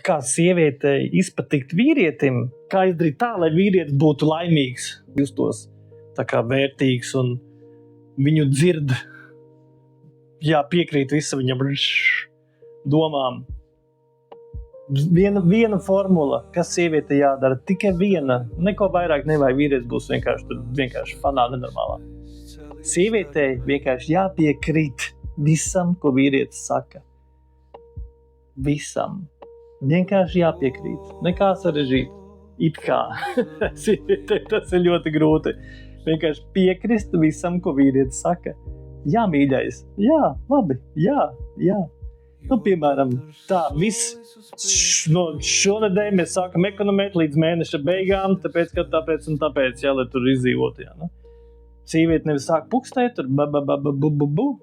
kā sievietei izpatikt vīrietim, kā izdarīt tā, lai vīrietis būtu laimīgs, justos tā kā vērtīgs un viņu dzird, piekrīt visa viņam domām. Viena formula, kas sieviete jādara, tikai viena, neko vairāk nevajag, vīrietis būs vienkārši fanā nenormālā. Sievietei vienkārši jāpiekrīt visam, ko vīrietis saka. Visam. Vienkārši jāpiekrīt. Nekā sarežģīt. It kā. Sievietei tas ir ļoti grūti. Vienkārši piekrist visam, ko vīrietis saka. Jā, mīļais. Jā, labi. Jā. Piemēram, tā viss šonedēļ mēs sākam ekonomēt līdz mēneša beigām, tāpēc, lai tur izdzīvotu, Sīvieti nevis sāk pukstēt, tur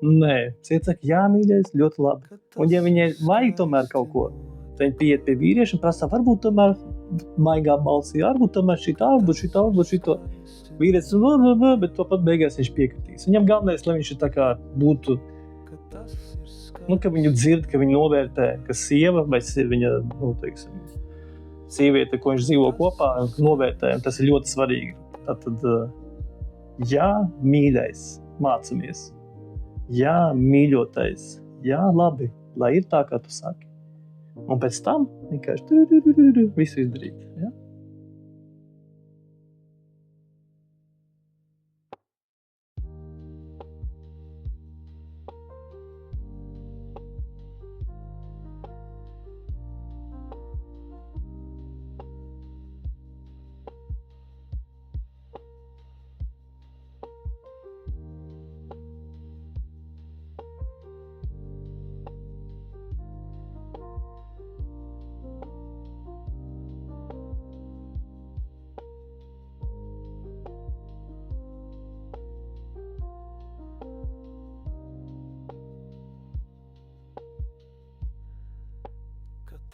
Nē, sieviete saka, jā, mīļais, ļoti labi. Un ja viņai vajag tomēr kaut ko, tad viņi pieiet pie vīrieša un prasa, varbūt tomēr maigā balsī, varbūt tomēr varbūt šito. Vīrietis, bet to pat beigās viņš piekritīs. Viņam galvenais, lai viņš tā kā būtu, ka viņu dzird, ka viņu novērtē, ka sieva vai viņa, sieviete, ko viņš dzīvo kopā, novērtē, un tas ir ļoti svarīgi. Tātad, jā, mīļais, mācamies. Jā, mīļotais. Jā, labi, lai ir tā, kā tu saki. Un pēc tam vienkārši visu izdarīt. Ja?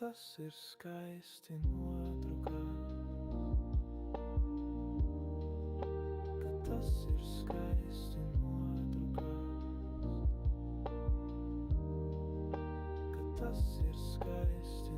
Tas ir skaisti nodrukāt, ka tas ir skaisti nodrukāt, ka tas ir skaisti